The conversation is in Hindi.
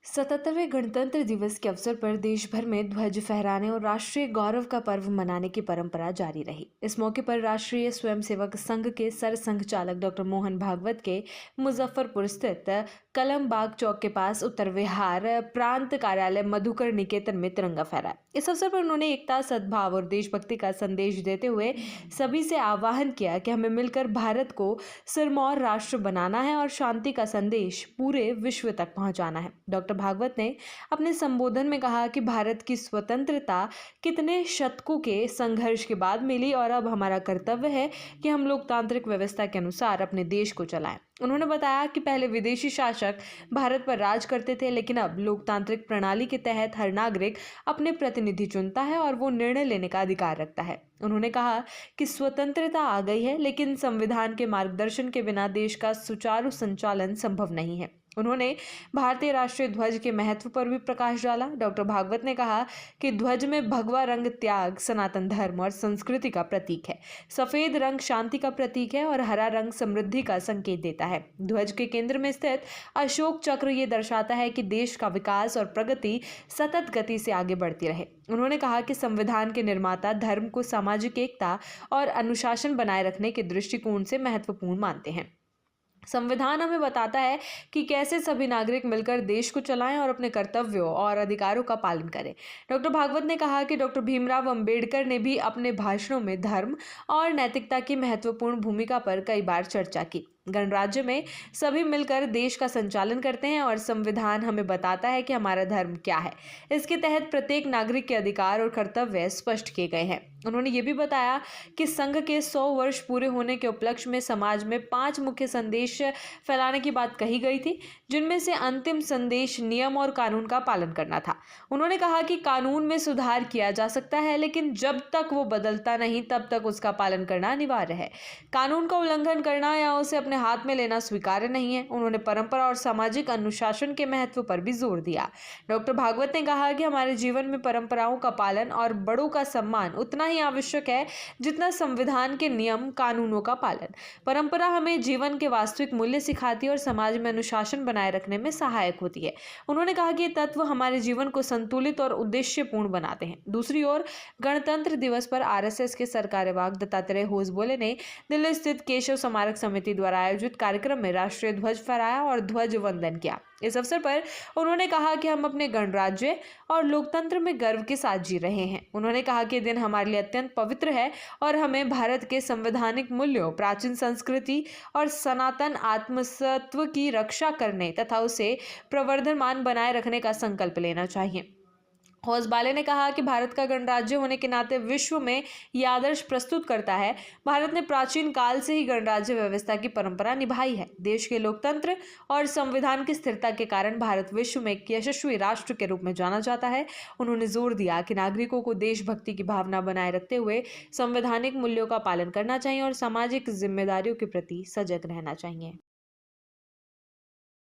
77वें गणतंत्र दिवस के अवसर पर देश भर में ध्वज फहराने और राष्ट्रीय गौरव का पर्व मनाने की परंपरा जारी रही। इस मौके पर राष्ट्रीय स्वयंसेवक संघ के सरसंघ चालक डॉक्टर मोहन भागवत के मुजफ्फरपुर स्थित कलम बाग चौक के पास उत्तर विहार प्रांत कार्यालय मधुकर निकेतन में तिरंगा फहराया। इस अवसर पर उन्होंने एकता, सद्भाव और देशभक्ति का संदेश देते हुए सभी से आह्वान किया कि हमें मिलकर भारत को सिरमौर राष्ट्र बनाना है और शांति का संदेश पूरे विश्व तक पहुंचाना है। डॉक्टर भागवत ने अपने संबोधन में कहा कि भारत की स्वतंत्रता कितने शतकों के संघर्ष के बाद मिली और अब हमारा कर्तव्य है कि हम लोकतांत्रिक व्यवस्था के अनुसार अपने देश को चलाएं। उन्होंने बताया कि पहले विदेशी शासक भारत पर राज करते थे, लेकिन अब लोकतांत्रिक प्रणाली के तहत हर नागरिक अपने प्रतिनिधि चुनता है और वो निर्णय लेने का अधिकार रखता है। उन्होंने कहा कि स्वतंत्रता आ गई है, लेकिन संविधान के मार्गदर्शन के बिना देश का सुचारू संचालन संभव नहीं है। उन्होंने भारतीय राष्ट्रीय ध्वज के महत्व पर भी प्रकाश डाला। डॉक्टर भागवत ने कहा कि ध्वज में भगवा रंग त्याग, सनातन धर्म और संस्कृति का प्रतीक है, सफेद रंग शांति का प्रतीक है और हरा रंग समृद्धि का संकेत देता है। ध्वज के केंद्र में स्थित अशोक चक्र ये दर्शाता है कि देश का विकास और प्रगति सतत गति से आगे बढ़ती रहे। उन्होंने कहा कि संविधान के निर्माता धर्म को सामाजिक एकता और अनुशासन बनाए रखने के दृष्टिकोण से महत्वपूर्ण मानते हैं। संविधान हमें बताता है कि कैसे सभी नागरिक मिलकर देश को चलाएं और अपने कर्तव्यों और अधिकारों का पालन करें। डॉक्टर भागवत ने कहा कि डॉक्टर भीमराव अंबेडकर ने भी अपने भाषणों में धर्म और नैतिकता की महत्वपूर्ण भूमिका पर कई बार चर्चा की। गणराज्य में सभी मिलकर देश का संचालन करते हैं और संविधान हमें बताता है कि हमारा धर्म क्या है। इसके तहत प्रत्येक नागरिक के अधिकार और कर्तव्य स्पष्ट किए गए हैं। उन्होंने ये भी बताया कि संघ के 100 वर्ष पूरे होने के उपलक्ष्य में समाज में 5 मुख्य संदेश फैलाने की बात कही गई थी, जिनमें से अंतिम संदेश नियम और कानून का पालन करना था। उन्होंने कहा कि कानून में सुधार किया जा सकता है, लेकिन जब तक वो बदलता नहीं तब तक उसका पालन करना अनिवार्य है। कानून का उल्लंघन करना या उसे अपने हाथ में लेना स्वीकार्य नहीं है। उन्होंने परंपरा और सामाजिक अनुशासन के महत्व पर भी जोर दिया। डॉक्टर भागवत ने कहा कि हमारे जीवन में परंपराओं का पालन और बड़ों का सम्मान उतना ही आवश्यक है जितना संविधान के नियम कानूनों का पालन। परंपरा हमें जीवन के वास्तविक मूल्य सिखाती है और समाज में अनुशासन बनाए रखने में सहायक होती है। उन्होंने कहा कि ये तत्व हमारे जीवन को संतुलित और उद्देश्यपूर्ण बनाते हैं। दूसरी ओर गणतंत्र दिवस पर आरएसएस के सरकार्यवाह दत्तात्रेय होसबोले ने दिल्ली स्थित केशव स्मारक समिति द्वारा आयोजित कार्यक्रम में राष्ट्रीय ध्वज फहराया और ध्वज वंदन किया। इस अवसर पर उन्होंने कहा कि हम अपने गणराज्य और लोकतंत्र में गर्व के साथ जी रहे हैं। उन्होंने कहा कि दिन हमारे लिए अत्यंत पवित्र है और हमें भारत के संवैधानिक मूल्यों, प्राचीन संस्कृति और सनातन आत्मसत्व की रक्षा करने तथा उसे प्रवर्धमान बनाए रखने का संकल्प लेना चाहिए। होसबाले ने कहा कि भारत का गणराज्य होने के नाते विश्व में यह आदर्श प्रस्तुत करता है। भारत ने प्राचीन काल से ही गणराज्य व्यवस्था की परंपरा निभाई है। देश के लोकतंत्र और संविधान की स्थिरता के कारण भारत विश्व में एक यशस्वी राष्ट्र के रूप में जाना जाता है। उन्होंने जोर दिया कि नागरिकों को देशभक्ति की भावना बनाए रखते हुए संवैधानिक मूल्यों का पालन करना चाहिए और सामाजिक जिम्मेदारियों के प्रति सजग रहना चाहिए।